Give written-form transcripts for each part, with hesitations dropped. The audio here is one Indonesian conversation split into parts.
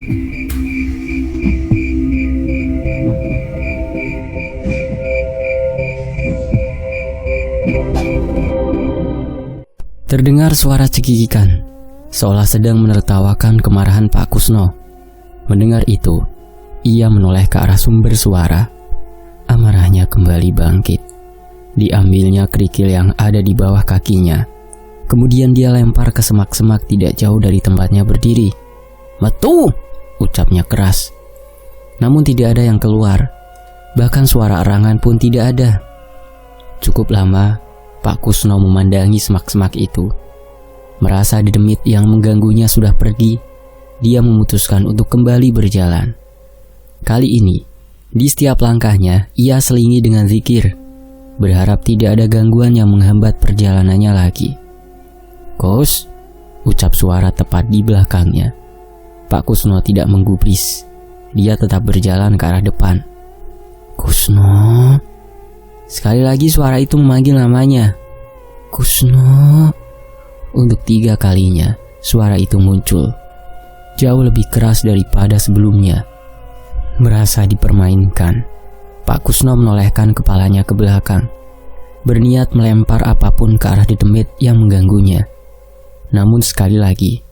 Terdengar suara cekikikan, seolah sedang menertawakan kemarahan Pak Kusno. Mendengar itu, ia menoleh ke arah sumber suara. Amarahnya kembali bangkit. Diambilnya kerikil yang ada di bawah kakinya. Kemudian dia lempar ke semak-semak tidak jauh dari tempatnya berdiri. "Metu!" ucapnya keras. Namun tidak ada yang keluar. Bahkan suara erangan pun tidak ada. Cukup lama Pak Kusno memandangi semak-semak itu. Merasa dedemit yang mengganggunya sudah pergi, dia memutuskan untuk kembali berjalan. Kali ini, di setiap langkahnya, ia selingi dengan zikir, berharap tidak ada gangguan yang menghambat perjalanannya lagi. "Kos," ucap suara tepat di belakangnya. Pak Kusno tidak menggubris. Dia tetap berjalan ke arah depan. "Kusno." Sekali lagi suara itu memanggil namanya. "Kusno." Untuk 3 kalinya suara itu muncul. Jauh lebih keras daripada sebelumnya. Merasa dipermainkan, Pak Kusno menolehkan kepalanya ke belakang, berniat melempar apapun ke arah dedemit yang mengganggunya. Namun sekali lagi,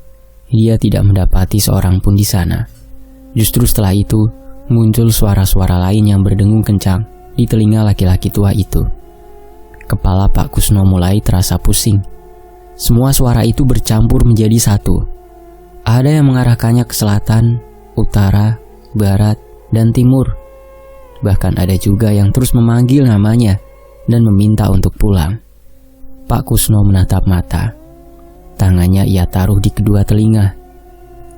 dia tidak mendapati seorang pun di sana. Justru setelah itu, muncul suara-suara lain yang berdengung kencang di telinga laki-laki tua itu. Kepala Pak Kusno mulai terasa pusing. Semua suara itu bercampur menjadi satu. Ada yang mengarahkannya ke selatan, utara, barat, dan timur. Bahkan ada juga yang terus memanggil namanya dan meminta untuk pulang. Pak Kusno menatap mata. Tangannya ia taruh di kedua telinga,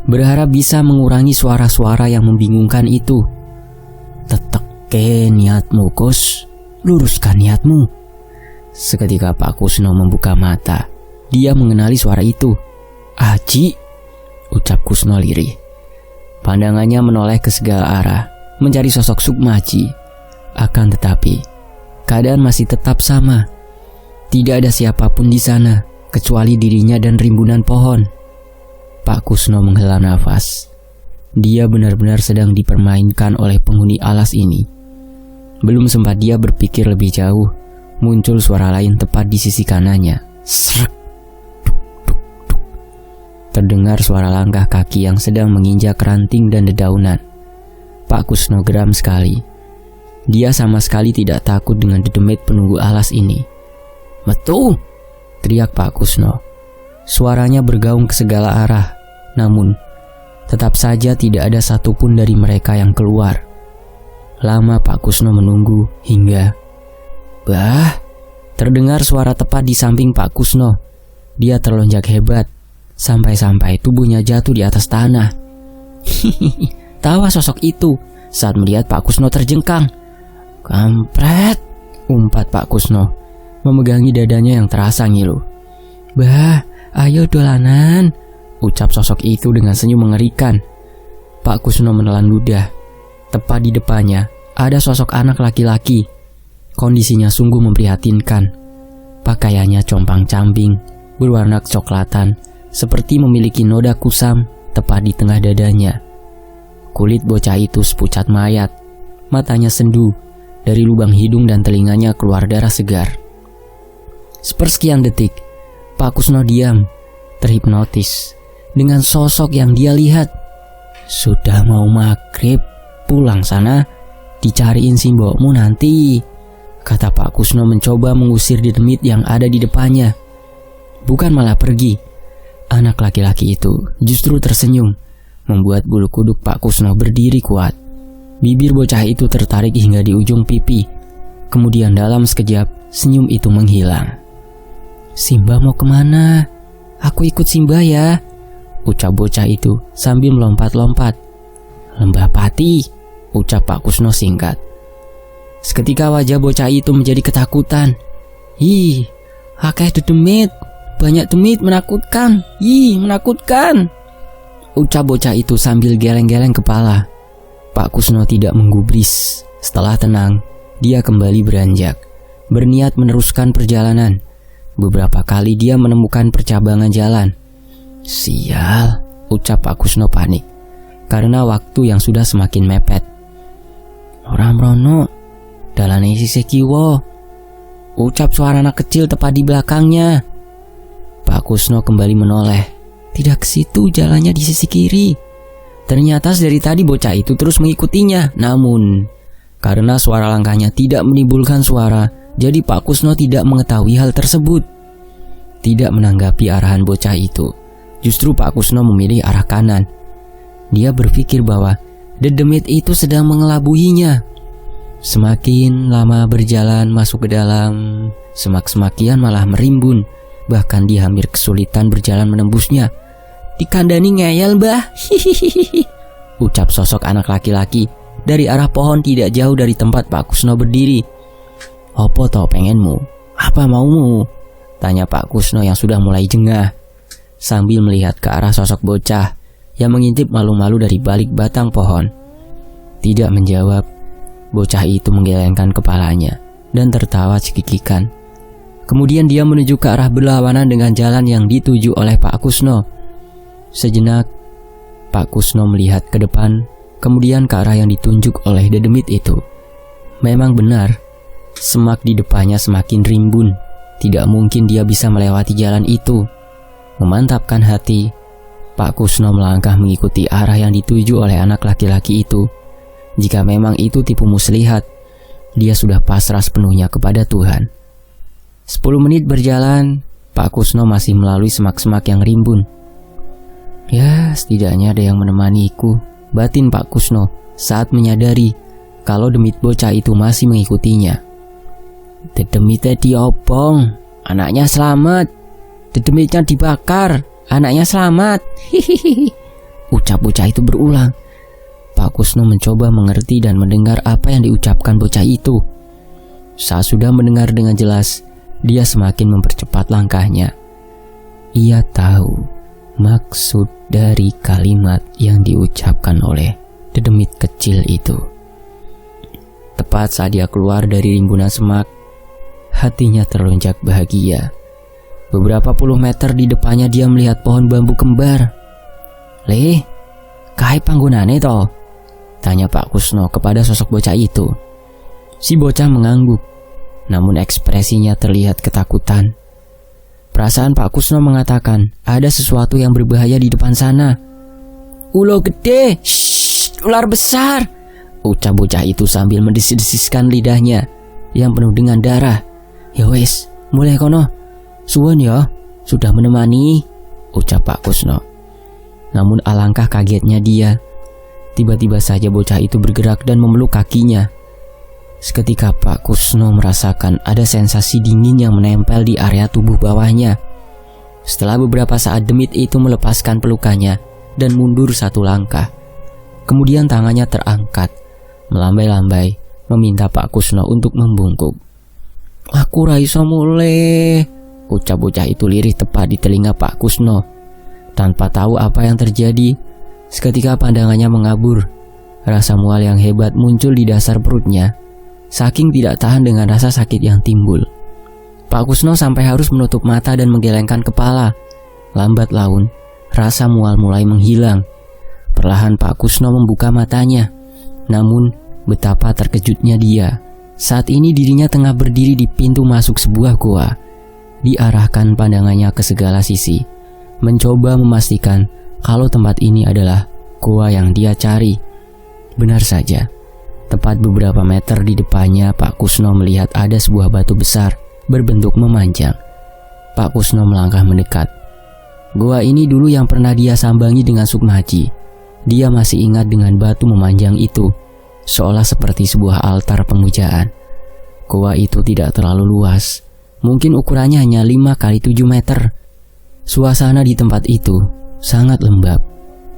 berharap bisa mengurangi suara-suara yang membingungkan itu. "Teteke niatmu, Kus. Luruskan niatmu." Seketika Pak Kusno membuka mata. Dia mengenali suara itu. "Aji," ucap Kusno lirih. Pandangannya menoleh ke segala arah, mencari sosok Sukmaji. Akan tetapi, keadaan masih tetap sama. Tidak ada siapapun di sana, kecuali dirinya dan rimbunan pohon. Pak Kusno menghela nafas. Dia benar-benar sedang dipermainkan oleh penghuni alas ini. Belum sempat dia berpikir lebih jauh, muncul suara lain tepat di sisi kanannya. Srek. Terdengar suara langkah kaki yang sedang menginjak ranting dan dedaunan. Pak Kusno geram sekali. Dia sama sekali tidak takut dengan dedemit penunggu alas ini. "Metu!" teriak Pak Kusno. Suaranya bergaung ke segala arah. Namun, tetap saja tidak ada satupun dari mereka yang keluar. Lama Pak Kusno menunggu hingga... Bah! Terdengar suara tepat di samping Pak Kusno. Dia terlonjak hebat. Sampai-sampai tubuhnya jatuh di atas tanah. Hihihi, tawa sosok itu saat melihat Pak Kusno terjengkang. "Kampret!" umpat Pak Kusno, memegangi dadanya yang terasa ngilu. "Bah, ayo dolanan," ucap sosok itu dengan senyum mengerikan. Pak Kusno menelan ludah. Tepat di depannya ada sosok anak laki-laki. Kondisinya sungguh memprihatinkan. Pakaiannya compang-camping, berwarna kecoklatan, seperti memiliki noda kusam tepat di tengah dadanya. Kulit bocah itu sepucat mayat. Matanya sendu. Dari lubang hidung dan telinganya keluar darah segar. Sepersekian detik, Pak Kusno diam, terhipnotis dengan sosok yang dia lihat. "Sudah mau maghrib, pulang sana, dicariin simbokmu nanti," kata Pak Kusno mencoba mengusir dedemit yang ada di depannya. Bukan malah pergi. Anak laki-laki itu justru tersenyum, membuat bulu kuduk Pak Kusno berdiri kuat. Bibir bocah itu tertarik hingga di ujung pipi. Kemudian dalam sekejap, senyum itu menghilang. "Simba mau kemana? Aku ikut Simba ya," ucap bocah itu sambil melompat-lompat. "Lembah Pati," ucap Pak Kusno singkat. Seketika wajah bocah itu menjadi ketakutan. "Ih, akeh dedemit. Banyak demit, menakutkan. Ih, menakutkan," ucap bocah itu sambil geleng-geleng kepala. Pak Kusno tidak menggubris. Setelah tenang, dia kembali beranjak, berniat meneruskan perjalanan. Beberapa kali dia menemukan percabangan jalan. "Sial," ucap Pak Kusno panik. karena waktu yang sudah semakin mepet. "Ora mrono, dalane sisih kiwa," ucap suara anak kecil tepat di belakangnya. Pak Kusno kembali menoleh. Tidak ke situ, jalannya di sisi kiri. Ternyata dari tadi bocah itu terus mengikutinya. Namun, karena suara langkahnya tidak menimbulkan suara, jadi Pak Kusno tidak mengetahui hal tersebut. Tidak menanggapi arahan bocah itu, justru Pak Kusno memilih arah kanan. Dia berpikir bahwa dedemit itu sedang mengelabuhinya. Semakin lama berjalan masuk ke dalam, semak-semakian malah merimbun. Bahkan dia hampir kesulitan berjalan menembusnya. "Dikandani ngeyel, Mbah," hihihi, ucap sosok anak laki-laki dari arah pohon tidak jauh dari tempat Pak Kusno berdiri. "Opo toh pengenmu? Apa maumu?" tanya Pak Kusno yang sudah mulai jengah, sambil melihat ke arah sosok bocah yang mengintip malu-malu dari balik batang pohon. Tidak menjawab, bocah itu menggelengkan kepalanya dan tertawa cekikikan. Kemudian dia menuju ke arah berlawanan dengan jalan yang dituju oleh Pak Kusno. Sejenak, Pak Kusno melihat ke depan, kemudian ke arah yang ditunjuk oleh dedemit itu. Memang benar, semak di depannya semakin rimbun. Tidak mungkin dia bisa melewati jalan itu. Memantapkan hati, Pak Kusno melangkah mengikuti arah yang dituju oleh anak laki-laki itu. Jika memang itu tipu muslihat, dia sudah pasrah sepenuhnya kepada Tuhan. 10 menit berjalan, Pak Kusno masih melalui semak-semak yang rimbun. "Ya, setidaknya ada yang menemaniku," batin Pak Kusno saat menyadari kalau demit bocah itu masih mengikutinya. "Dedemitnya diobong, anaknya selamat. Dedemitnya dibakar, anaknya selamat," hihihi, ucap bocah itu berulang. Pak Kusno mencoba mengerti dan mendengar apa yang diucapkan bocah itu. Saat sudah mendengar dengan jelas, dia semakin mempercepat langkahnya. Ia tahu maksud dari kalimat yang diucapkan oleh dedemit kecil itu. Tepat saat dia keluar dari rimbunan semak, hatinya terlonjak bahagia. Beberapa puluh meter di depannya dia melihat pohon bambu kembar. "Leh, kae panggonane to?" tanya Pak Kusno kepada sosok bocah itu. Si bocah mengangguk, namun ekspresinya terlihat ketakutan. Perasaan Pak Kusno mengatakan ada sesuatu yang berbahaya di depan sana. "Ulo gede, shh, ular besar," ucap bocah itu sambil mendesis-desiskan lidahnya yang penuh dengan darah. "Ya wes, mulai kono. Suwun ya, sudah menemani," ucap Pak Kusno. Namun alangkah kagetnya dia. Tiba-tiba saja bocah itu bergerak dan memeluk kakinya. Seketika Pak Kusno merasakan ada sensasi dingin yang menempel di area tubuh bawahnya. Setelah beberapa saat demit itu melepaskan pelukannya dan mundur satu langkah. Kemudian tangannya terangkat, melambai-lambai, meminta Pak Kusno untuk membungkuk. "Aku ra iso muleh," ucap bocah itu lirih tepat di telinga Pak Kusno. Tanpa tahu apa yang terjadi, seketika pandangannya mengabur. Rasa mual yang hebat muncul di dasar perutnya. Saking tidak tahan dengan rasa sakit yang timbul, Pak Kusno sampai harus menutup mata dan menggelengkan kepala. Lambat laun, rasa mual mulai menghilang. Perlahan Pak Kusno membuka matanya. Namun, betapa terkejutnya dia. Saat ini dirinya tengah berdiri di pintu masuk sebuah goa. Diarahkan pandangannya ke segala sisi, mencoba memastikan kalau tempat ini adalah goa yang dia cari. Benar saja. Tepat beberapa meter di depannya, Pak Kusno melihat ada sebuah batu besar berbentuk memanjang. Pak Kusno melangkah mendekat. Goa ini dulu yang pernah dia sambangi dengan Sukmaji. Dia masih ingat dengan batu memanjang itu, seolah seperti sebuah altar pemujaan. Goa itu tidak terlalu luas, mungkin ukurannya hanya 5 x 7 meter. Suasana di tempat itu sangat lembab.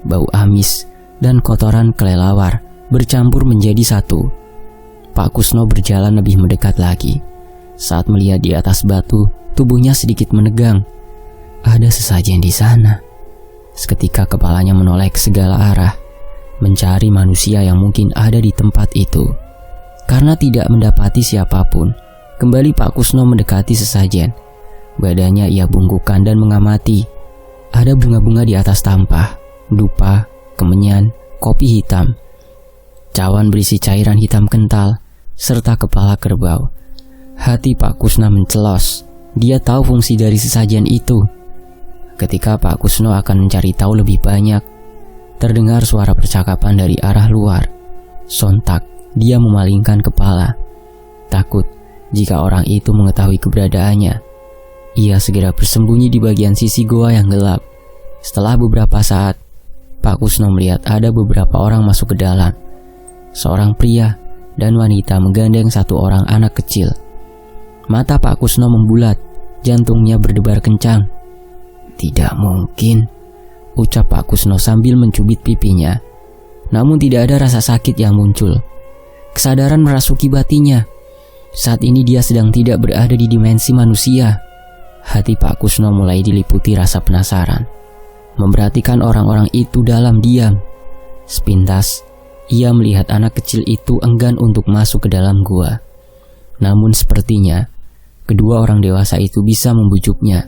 Bau amis dan kotoran kelelawar bercampur menjadi satu. Pak Kusno berjalan lebih mendekat lagi. Saat melihat di atas batu, tubuhnya sedikit menegang. Ada sesajen di sana. Seketika kepalanya menoleh ke segala arah, mencari manusia yang mungkin ada di tempat itu. Karena tidak mendapati siapapun, kembali Pak Kusno mendekati sesajen. Badannya ia bungkukkan dan mengamati. Ada bunga-bunga di atas tampah, dupa, kemenyan, kopi hitam, cawan berisi cairan hitam kental, serta kepala kerbau. Hati Pak Kusno mencelos. Dia tahu fungsi dari sesajian itu. Ketika Pak Kusno akan mencari tahu lebih banyak, terdengar suara percakapan dari arah luar. Sontak, dia memalingkan kepala. Takut jika orang itu mengetahui keberadaannya. Ia segera bersembunyi di bagian sisi goa yang gelap. Setelah beberapa saat, Pak Kusno melihat ada beberapa orang masuk ke dalam. Seorang pria dan wanita menggandeng satu orang anak kecil. Mata Pak Kusno membulat, jantungnya berdebar kencang. Tidak mungkin, ucap Pak Kusno sambil mencubit pipinya. Namun tidak ada rasa sakit yang muncul. Kesadaran merasuki batinnya. Saat ini dia sedang tidak berada di dimensi manusia. Hati Pak Kusno mulai diliputi rasa penasaran, memperhatikan orang-orang itu dalam diam. Sepintas, ia melihat anak kecil itu enggan untuk masuk ke dalam gua. Namun sepertinya, kedua orang dewasa itu bisa membujuknya,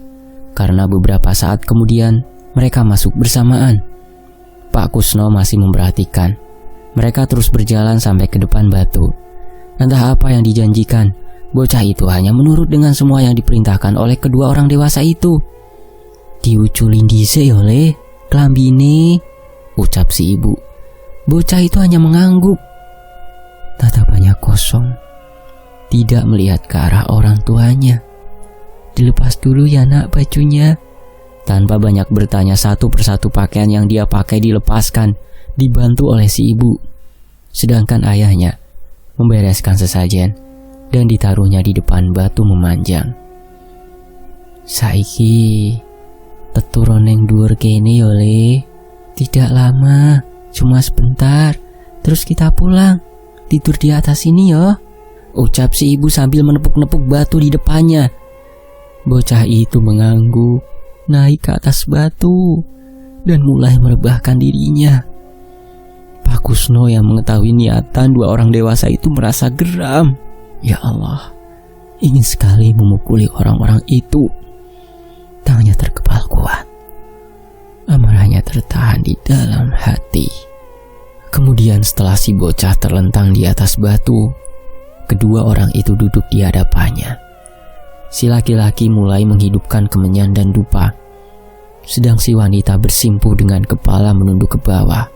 karena beberapa saat kemudian mereka masuk bersamaan. Pak Kusno masih memperhatikan. Mereka terus berjalan sampai ke depan batu. Entah apa yang dijanjikan, bocah itu hanya menurut dengan semua yang diperintahkan oleh kedua orang dewasa itu. Diuculin dhisik yo le, klambine, ucap si ibu. Bocah itu hanya mengangguk. Tatapannya kosong, tidak melihat ke arah orang tuanya. Dilepas dulu ya nak bajunya. Tanpa banyak bertanya, satu persatu pakaian yang dia pakai dilepaskan, dibantu oleh si ibu. Sedangkan ayahnya membereskan sesajen dan ditaruhnya di depan batu memanjang. Saiki teturoneng dhuwur kene yo le. Tidak lama, cuma sebentar. Terus kita pulang. Tidur di atas sini yo, ucap si ibu sambil menepuk-nepuk batu di depannya. Bocah itu mengangguk, naik ke atas batu dan mulai merebahkan dirinya. Pak Kusno yang mengetahui niatan dua orang dewasa itu merasa geram. Ya Allah, ingin sekali memukuli orang-orang itu. Tangannya terkepal kuat. Amarahnya tertahan di dalam hati. Kemudian setelah si bocah terlentang di atas batu, kedua orang itu duduk di hadapannya. Si laki-laki mulai menghidupkan kemenyan dan dupa, sedang si wanita bersimpuh dengan kepala menunduk ke bawah.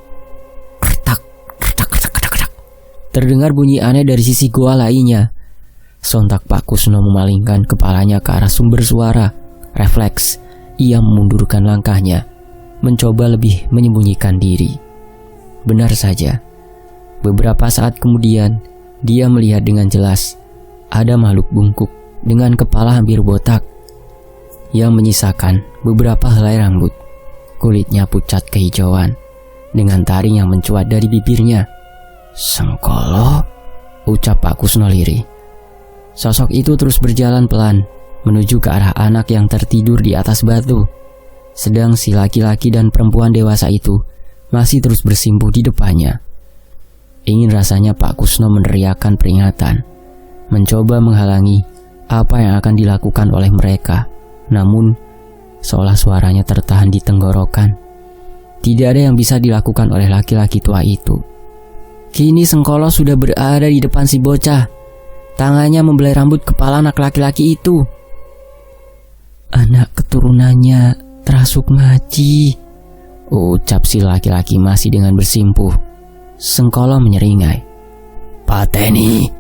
Kertak, kertak, kertak, kertak, kertak. Terdengar bunyi aneh dari sisi goa lainnya. Sontak Pak Kusno memalingkan kepalanya ke arah sumber suara. Refleks, ia memundurkan langkahnya, mencoba lebih menyembunyikan diri. Benar saja, beberapa saat kemudian dia melihat dengan jelas ada makhluk bungkuk dengan kepala hampir botak yang menyisakan beberapa helai rambut. Kulitnya pucat kehijauan dengan taring yang mencuat dari bibirnya. Sengkolo, ucap Pak Kusno lirih. Sosok itu terus berjalan pelan menuju ke arah anak yang tertidur di atas batu. Sedang si laki-laki dan perempuan dewasa itu masih terus bersimpuh di depannya. Ingin rasanya Pak Kusno meneriakkan peringatan, mencoba menghalangi apa yang akan dilakukan oleh mereka. Namun, seolah suaranya tertahan di tenggorokan. Tidak ada yang bisa dilakukan oleh laki-laki tua itu. Kini Sengkolo sudah berada di depan si bocah. Tangannya membelai rambut kepala anak laki-laki itu. Anak keturunannya terasuk maci, ucap si laki-laki masih dengan bersimpuh. Sengkolo menyeringai. Pateni.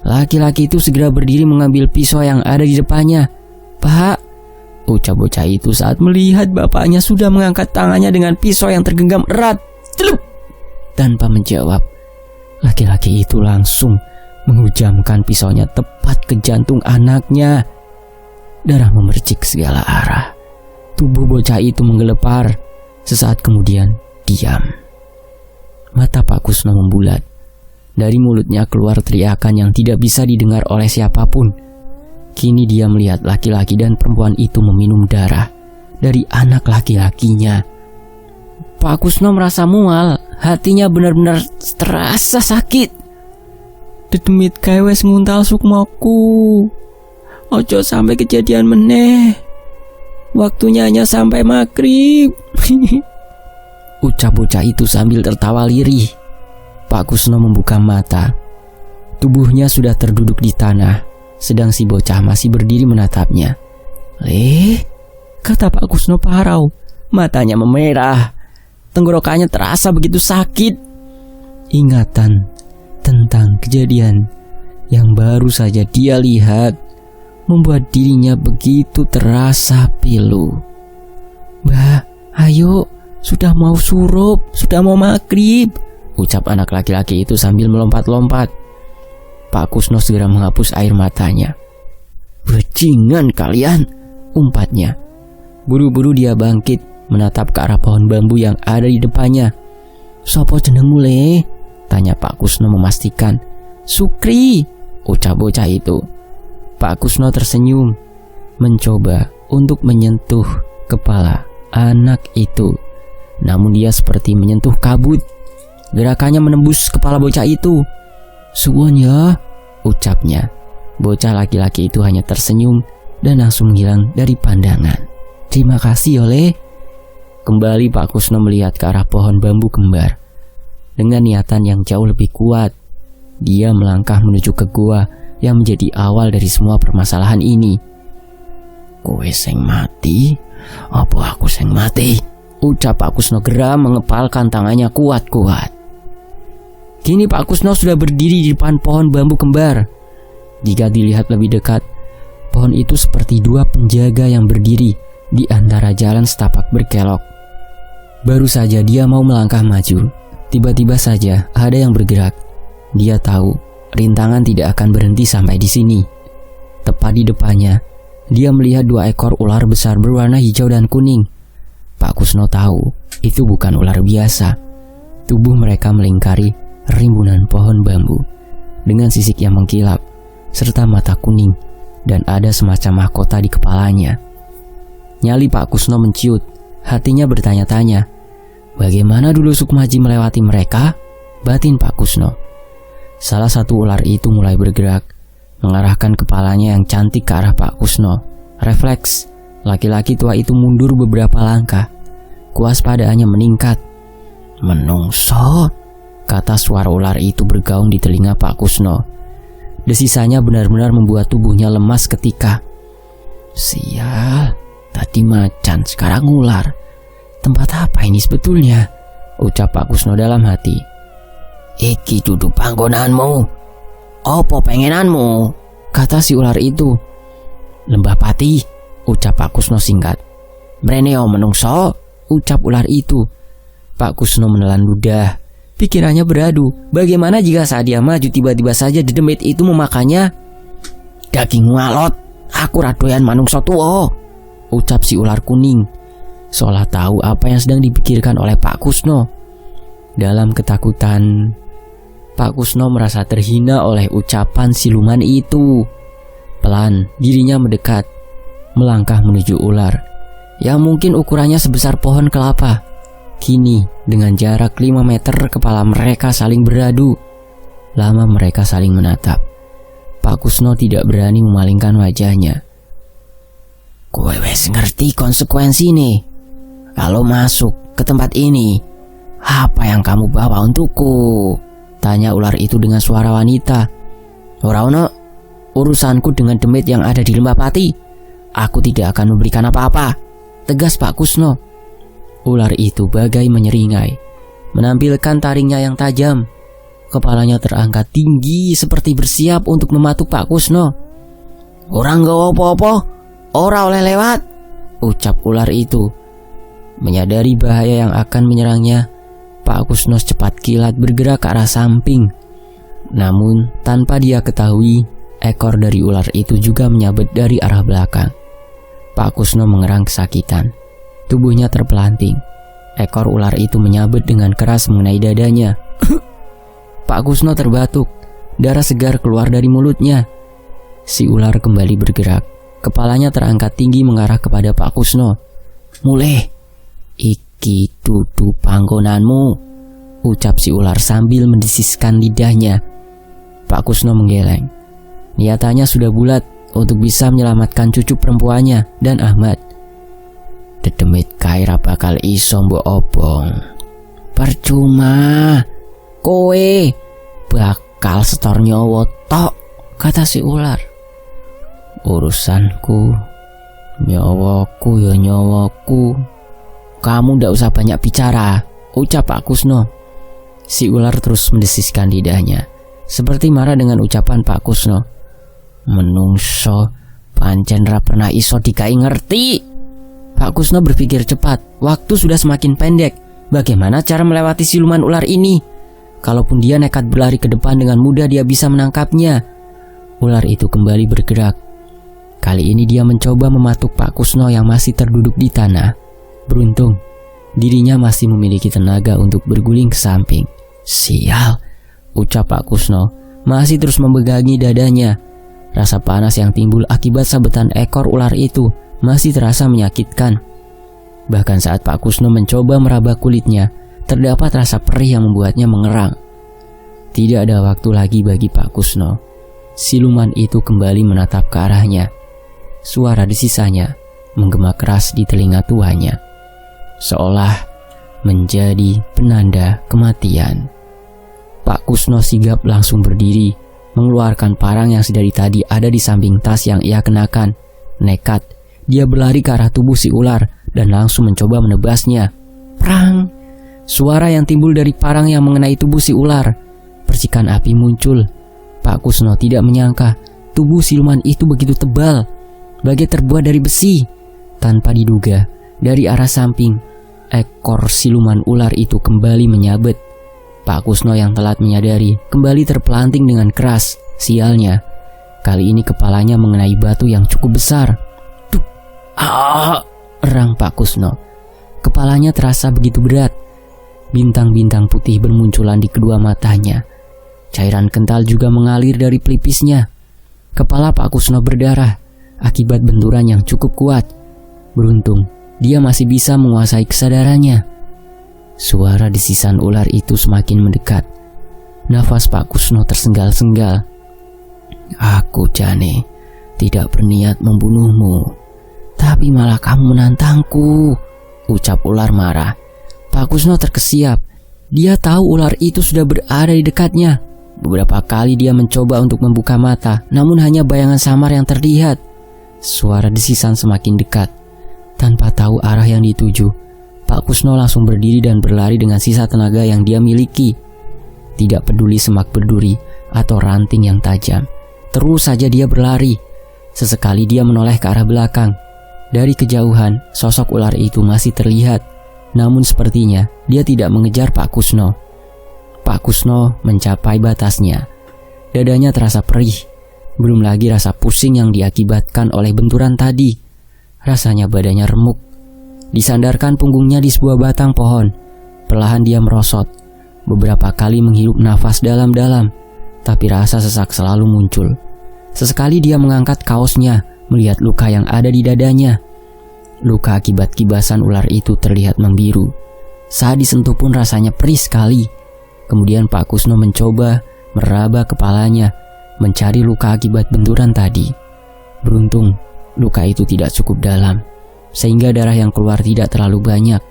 Laki-laki itu segera berdiri mengambil pisau yang ada di depannya. Pak, ucap bocah itu saat melihat bapaknya sudah mengangkat tangannya dengan pisau yang tergenggam erat. Celup. Tanpa menjawab, laki-laki itu langsung menghujamkan pisaunya tepat ke jantung anaknya. Darah memercik segala arah. Tubuh bocah itu menggelepar. Sesaat kemudian diam. Mata Pak Kusno membulat. Dari mulutnya keluar teriakan yang tidak bisa didengar oleh siapapun. Kini dia melihat laki-laki dan perempuan itu meminum darah dari anak laki-lakinya. Pak Kusno merasa mual. Hatinya benar-benar terasa sakit. Dedemit kae wis nguntal sukmaku. Ojo sampai kejadian meneh. Waktunya hanya sampai maghrib. ucap bocah itu sambil tertawa lirih. Pak Kusno membuka mata. Tubuhnya sudah terduduk di tanah, sedang si bocah masih berdiri menatapnya. Kata Pak Kusno parau. Matanya memerah, tenggorokannya terasa begitu sakit. Ingatan tentang kejadian yang baru saja dia lihat membuat dirinya begitu terasa pilu. "Mbah, ayo, sudah mau surup, sudah mau maghrib," ucap anak laki-laki itu sambil melompat-lompat. Pak Kusno segera menghapus air matanya. "Bajingan kalian," umpatnya. Buru-buru dia bangkit, menatap ke arah pohon bambu yang ada di depannya. "Sopo jenengmu le?" tanya Pak Kusno memastikan. "Sukri," ucap bocah itu. Pak Kusno tersenyum, mencoba untuk menyentuh kepala anak itu. Namun dia seperti menyentuh kabut. Gerakannya menembus kepala bocah itu. "Suwon ya," ucapnya. Bocah laki-laki itu hanya tersenyum dan langsung hilang dari pandangan. "Terima kasih oleh." Kembali Pak Kusno melihat ke arah pohon bambu kembar. Dengan niatan yang jauh lebih kuat, dia melangkah menuju ke gua yang menjadi awal dari semua permasalahan ini. "Kowe sing mati, apa aku sing mati?" ucap Pak Kusno geram mengepalkan tangannya kuat-kuat. Kini Pak Kusno sudah berdiri di depan pohon bambu kembar. Jika dilihat lebih dekat, pohon itu seperti dua penjaga yang berdiri di antara jalan setapak berkelok. Baru saja dia mau melangkah maju, tiba-tiba saja ada yang bergerak. Dia tahu rintangan tidak akan berhenti sampai di sini. Tepat di depannya, dia melihat 2 ekor ular besar berwarna hijau dan kuning. Pak Kusno tahu itu bukan ular biasa. Tubuh mereka melingkari rimbunan pohon bambu dengan sisik yang mengkilap serta mata kuning, dan ada semacam mahkota di kepalanya. Nyali Pak Kusno menciut, hatinya bertanya-tanya, bagaimana dulu Sukmaji melewati mereka? Batin Pak Kusno. Salah satu ular itu mulai bergerak, mengarahkan kepalanya yang cantik ke arah Pak Kusno. Refleks, laki-laki tua itu mundur beberapa langkah. Kewaspadaannya meningkat. "Menungso," kata suara ular itu bergaung di telinga Pak Kusno. Desisannya benar-benar membuat tubuhnya lemas ketika, "Sial, tadi macan, sekarang ular. Tempat apa ini sebetulnya?" ucap Pak Kusno dalam hati. "Iki duduk panggonanmu. Opo pengenanmu?" kata si ular itu. "Lembah Pati," ucap Pak Kusno singkat. "Mreneo menungso," ucap ular itu. Pak Kusno menelan ludah. Pikirannya beradu, bagaimana jika saat dia maju tiba-tiba saja dedemit itu memakannya? "Daging ngalot, aku radoyan manungso tuo," ucap si ular kuning, seolah tahu apa yang sedang dipikirkan oleh Pak Kusno. Dalam ketakutan, Pak Kusno merasa terhina oleh ucapan siluman itu. Pelan, dirinya mendekat, melangkah menuju ular yang mungkin ukurannya sebesar pohon kelapa. Kini, dengan jarak 5 meter, kepala mereka saling beradu. Lama mereka saling menatap. Pak Kusno tidak berani memalingkan wajahnya. "Kowe wes ngerti konsekuensi nih. Kalau masuk ke tempat ini, apa yang kamu bawa untukku?" tanya ular itu dengan suara wanita. "Ora ono urusanku dengan demit yang ada di Lembah Pati. Aku tidak akan memberikan apa-apa," tegas Pak Kusno. Ular itu bagai menyeringai, menampilkan taringnya yang tajam. Kepalanya terangkat tinggi seperti bersiap untuk mematuk Pak Kusno. "Orang gak apa-apa, ora oleh lewat," ucap ular itu. Menyadari bahaya yang akan menyerangnya, Pak Kusno secepat kilat bergerak ke arah samping. Namun tanpa dia ketahui, ekor dari ular itu juga menyabet dari arah belakang. Pak Kusno mengerang kesakitan. Tubuhnya terpelanting. Ekor ular itu menyabet dengan keras mengenai dadanya. Pak Kusno terbatuk. Darah segar keluar dari mulutnya. Si ular kembali bergerak. Kepalanya terangkat tinggi mengarah kepada Pak Kusno. "Muleh, iki dudu panggonanmu," ucap si ular sambil mendesiskan lidahnya. Pak Kusno menggeleng. Niatannya sudah bulat untuk bisa menyelamatkan cucu perempuannya dan Ahmad. "Dedemit kae ra bakal iso mbok obong," Percuma, kowe bakal setor nyawa tok, kata si ular. Urusanku, nyawaku ya nyawaku. Kamu ndak usah banyak bicara, ucap Pak Kusno. Si ular terus mendesiskan lidahnya, seperti marah dengan ucapan Pak Kusno. Menungso pancen ra pernah iso dikai ngerti. Pak Kusno berpikir cepat, waktu sudah semakin pendek. Bagaimana cara melewati siluman ular ini? Kalaupun dia nekat berlari ke depan, dengan mudah dia bisa menangkapnya. Ular itu kembali bergerak. Kali ini dia mencoba mematuk Pak Kusno yang masih terduduk di tanah. Beruntung, dirinya masih memiliki tenaga untuk berguling ke samping. Sial, ucap Pak Kusno, masih terus memegangi dadanya. Rasa panas yang timbul akibat sabetan ekor ular itu masih terasa menyakitkan. Bahkan saat Pak Kusno mencoba meraba kulitnya, terdapat rasa perih yang membuatnya mengerang. Tidak ada waktu lagi bagi Pak Kusno. Siluman itu kembali menatap ke arahnya. Suara desisanya menggema keras di telinga tuanya, seolah menjadi penanda kematian. Pak Kusno sigap langsung berdiri, mengeluarkan parang yang sedari tadi ada di samping tas yang ia kenakan. Nekat, dia berlari ke arah tubuh si ular dan langsung mencoba menebasnya. Prang! Suara yang timbul dari parang yang mengenai tubuh si ular. Percikan api muncul. Pak Kusno tidak menyangka tubuh siluman itu begitu tebal, bagai terbuat dari besi. Tanpa diduga, dari arah samping, ekor siluman ular itu kembali menyabet. Pak Kusno yang telat menyadari kembali terpelanting dengan keras. Sialnya, kali ini kepalanya mengenai batu yang cukup besar. Duh! Ah! Erang Pak Kusno. Kepalanya terasa begitu berat. Bintang-bintang putih bermunculan di kedua matanya. Cairan kental juga mengalir dari pelipisnya. Kepala Pak Kusno berdarah akibat benturan yang cukup kuat. Beruntung, dia masih bisa menguasai kesadarannya. Suara desisan ular itu semakin mendekat. Nafas Pak Kusno tersengal-sengal. Aku, Jane, tidak berniat membunuhmu, tapi malah kamu menantangku, ucap ular marah. Pak Kusno terkesiap. Dia tahu ular itu sudah berada di dekatnya. Beberapa kali dia mencoba untuk membuka mata, namun hanya bayangan samar yang terlihat. Suara desisan semakin dekat. Tanpa tahu arah yang dituju, Pak Kusno langsung berdiri dan berlari dengan sisa tenaga yang dia miliki. Tidak peduli semak berduri atau ranting yang tajam, terus saja dia berlari. Sesekali dia menoleh ke arah belakang. Dari kejauhan, sosok ular itu masih terlihat. Namun sepertinya dia tidak mengejar Pak Kusno. Pak Kusno mencapai batasnya. Dadanya terasa perih. Belum lagi rasa pusing yang diakibatkan oleh benturan tadi. Rasanya badannya remuk. Disandarkan punggungnya di sebuah batang pohon. Perlahan dia merosot. Beberapa kali menghirup nafas dalam-dalam. Tapi rasa sesak selalu muncul. Sesekali dia mengangkat kaosnya, melihat luka yang ada di dadanya. Luka akibat kibasan ular itu terlihat membiru. Saat disentuh pun rasanya perih sekali. Kemudian Pak Kusno mencoba meraba kepalanya, mencari luka akibat benturan tadi. Beruntung, luka itu tidak cukup dalam, sehingga darah yang keluar tidak terlalu banyak.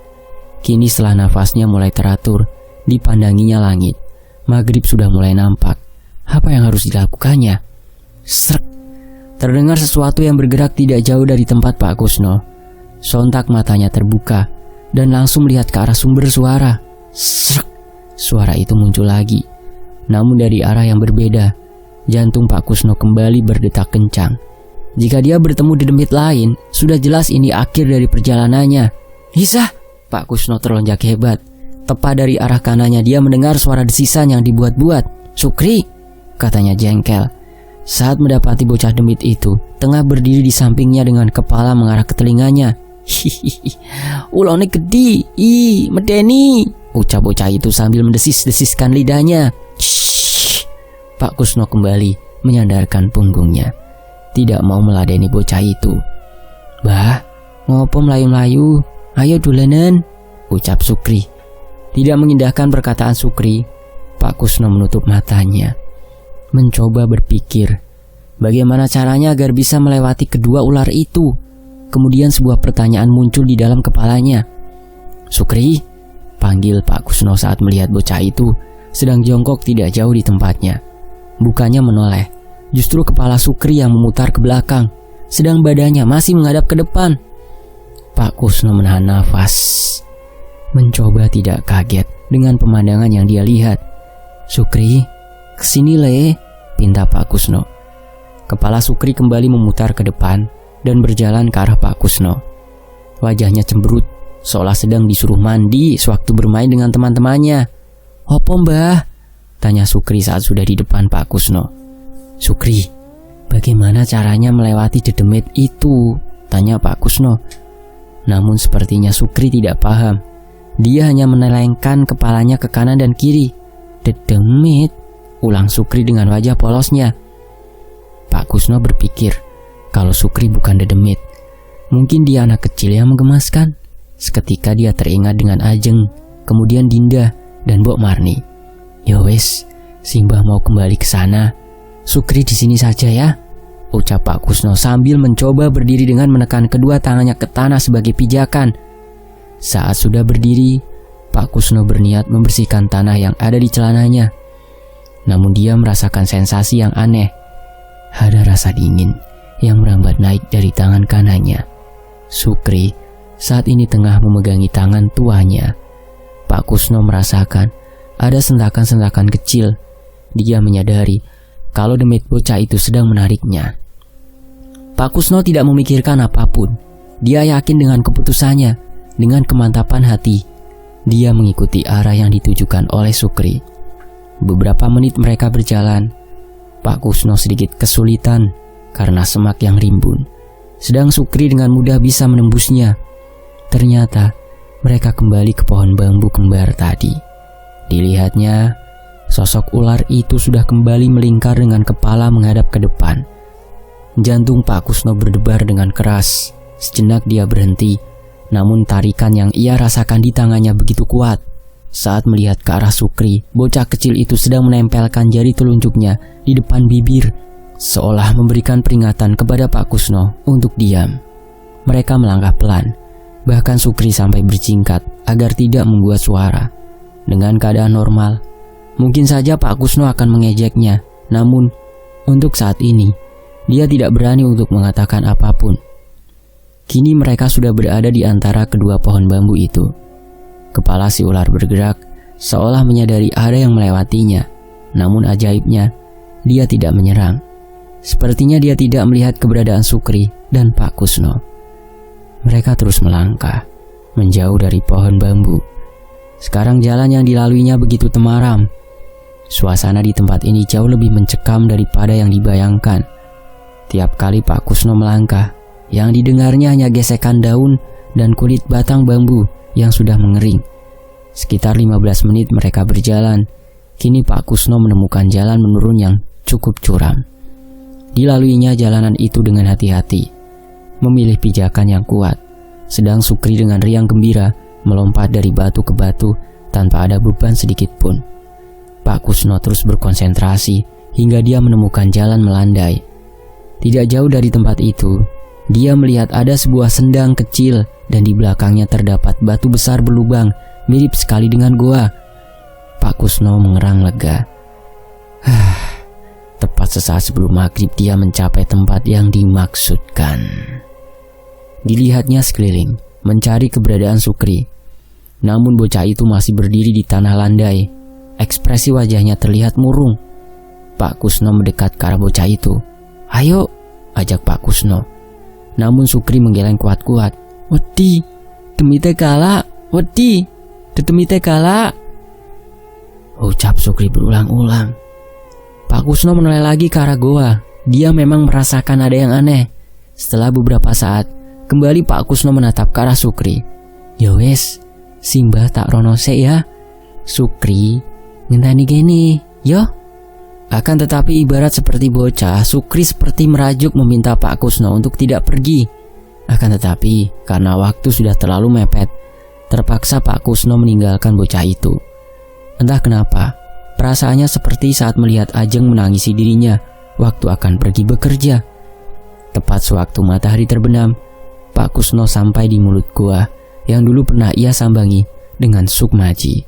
Kini setelah nafasnya mulai teratur, dipandanginya langit. Maghrib sudah mulai nampak. Apa yang harus dilakukannya? Srek! Terdengar sesuatu yang bergerak tidak jauh dari tempat Pak Kusno. Sontak matanya terbuka dan langsung melihat ke arah sumber suara. Srek! Suara itu muncul lagi, namun dari arah yang berbeda. Jantung Pak Kusno kembali berdetak kencang. Jika dia bertemu di demit lain, sudah jelas ini akhir dari perjalanannya. Hisah! Pak Kusno terlonjak hebat. Tepat dari arah kanannya dia mendengar suara desisan yang dibuat-buat. Sukri! Katanya jengkel. Saat mendapati bocah demit itu tengah berdiri di sampingnya dengan kepala mengarah ke telinganya. Hihihi, ulone gede, medeni, ucap bocah itu sambil mendesis-desiskan lidahnya. Shh. Pak Kusno kembali menyandarkan punggungnya, tidak mau meladeni bocah itu. Bah, ngopo melayu-melayu? Ayo dolanan, ucap Sukri. Tidak mengindahkan perkataan Sukri, Pak Kusno menutup matanya, mencoba berpikir bagaimana caranya agar bisa melewati kedua ular itu. Kemudian sebuah pertanyaan muncul di dalam kepalanya. Sukri, panggil Pak Kusno saat melihat bocah itu sedang jongkok tidak jauh di tempatnya. Bukannya menoleh, justru kepala Sukri yang memutar ke belakang, sedang badannya masih menghadap ke depan. Pak Kusno menahan nafas, mencoba tidak kaget dengan pemandangan yang dia lihat. "Sukri, kesini le," pinta Pak Kusno. Kepala Sukri kembali memutar ke depan dan berjalan ke arah Pak Kusno. Wajahnya cemberut, seolah sedang disuruh mandi sewaktu bermain dengan teman-temannya. "Opo mbah?" tanya Sukri saat sudah di depan Pak Kusno. "Sukri, bagaimana caranya melewati dedemit itu?" tanya Pak Kusno. Namun sepertinya Sukri tidak paham. Dia hanya menelengkan kepalanya ke kanan dan kiri. "Dedemit?" ulang Sukri dengan wajah polosnya. Pak Kusno berpikir kalau Sukri bukan dedemit, mungkin dia anak kecil yang menggemaskan. Seketika dia teringat dengan Ajeng, kemudian Dinda dan Mbok Marni. "Ya wes, Simbah mau kembali ke sana. Sukri di sini saja ya," ucap Pak Kusno sambil mencoba berdiri dengan menekan kedua tangannya ke tanah sebagai pijakan. Saat sudah berdiri, Pak Kusno berniat membersihkan tanah yang ada di celananya. Namun dia merasakan sensasi yang aneh. Ada rasa dingin yang merambat naik dari tangan kanannya. Sukri saat ini tengah memegangi tangan tuanya. Pak Kusno merasakan ada sentakan-sentakan kecil. Dia menyadari kalau demit bocah itu sedang menariknya. Pak Kusno tidak memikirkan apapun. Dia yakin dengan keputusannya. Dengan kemantapan hati, dia mengikuti arah yang ditujukan oleh Sukri. Beberapa menit mereka berjalan. Pak Kusno sedikit kesulitan karena semak yang rimbun, sedang Sukri dengan mudah bisa menembusnya. Ternyata mereka kembali ke pohon bambu kembar tadi. Dilihatnya, sosok ular itu sudah kembali melingkar dengan kepala menghadap ke depan. Jantung Pak Kusno berdebar dengan keras. Sejenak dia berhenti, namun tarikan yang ia rasakan di tangannya begitu kuat. Saat melihat ke arah Sukri, bocah kecil itu sedang menempelkan jari telunjuknya di depan bibir, seolah memberikan peringatan kepada Pak Kusno untuk diam. Mereka melangkah pelan. Bahkan Sukri sampai berjingkat agar tidak membuat suara. Dengan keadaan normal, mungkin saja Pak Kusno akan mengejeknya. Namun, untuk saat ini, dia tidak berani untuk mengatakan apapun. Kini mereka sudah berada di antara kedua pohon bambu itu. Kepala si ular bergerak, seolah menyadari ada yang melewatinya. Namun ajaibnya, dia tidak menyerang. Sepertinya dia tidak melihat keberadaan Sukri dan Pak Kusno. Mereka terus melangkah, menjauh dari pohon bambu. Sekarang jalan yang dilaluinya begitu temaram. Suasana di tempat ini jauh lebih mencekam daripada yang dibayangkan. Tiap kali Pak Kusno melangkah, yang didengarnya hanya gesekan daun dan kulit batang bambu yang sudah mengering. Sekitar 15 menit mereka berjalan. Kini Pak Kusno menemukan jalan menurun yang cukup curam. Dilaluinya jalanan itu dengan hati-hati, memilih pijakan yang kuat, sedang Sukri dengan riang gembira melompat dari batu ke batu tanpa ada beban sedikit pun. Pak Kusno terus berkonsentrasi hingga dia menemukan jalan melandai. Tidak jauh dari tempat itu, dia melihat ada sebuah sendang kecil dan di belakangnya terdapat batu besar berlubang mirip sekali dengan goa. Pak Kusno mengerang lega. Tepat sesaat sebelum maghrib dia mencapai tempat yang dimaksudkan. Dilihatnya sekeliling, mencari keberadaan Sukri. Namun bocah itu masih berdiri di tanah landai. Ekspresi wajahnya terlihat murung. Pak Kusno mendekat ke arah bocah itu. "Ayo," ajak Pak Kusno. Namun Sukri menggeleng kuat-kuat. "Wedi, demi teh kala, wedi, demi teh kala," ucap Sukri berulang-ulang. Pak Kusno menoleh lagi ke arah goa. Dia memang merasakan ada yang aneh. Setelah beberapa saat, kembali Pak Kusno menatap ke arah Sukri. "Ya wes, Simbah tak rono sek ya. Sukri, ngenteni gini, yo." Akan tetapi ibarat seperti bocah, Sukri seperti merajuk meminta Pak Kusno untuk tidak pergi. Akan tetapi, karena waktu sudah terlalu mepet, terpaksa Pak Kusno meninggalkan bocah itu. Entah kenapa, perasaannya seperti saat melihat Ajeng menangisi dirinya waktu akan pergi bekerja. Tepat sewaktu matahari terbenam, Pak Kusno sampai di mulut gua yang dulu pernah ia sambangi dengan Sukmaji.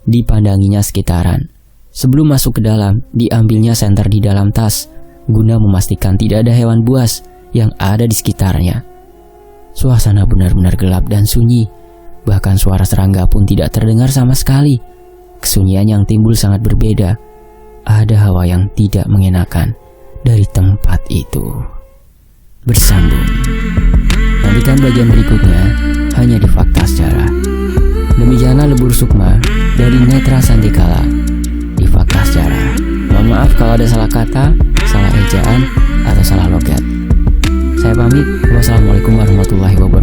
Dipandanginya sekitaran. Sebelum masuk ke dalam, diambilnya senter di dalam tas guna memastikan tidak ada hewan buas yang ada di sekitarnya. Suasana benar-benar gelap dan sunyi. Bahkan suara serangga pun tidak terdengar sama sekali. Kesunyian yang timbul sangat berbeda. Ada hawa yang tidak mengenakan dari tempat itu. Bersambung. Nantikan bagian berikutnya hanya di Fakta Sejarah. Demikianlah Lebur Sukma dari Netra Sandikala di Fakta Sejarah. Mohon maaf kalau ada salah kata, salah ejaan, atau salah logat. Saya pamit. Wassalamualaikum warahmatullahi wabarakatuh.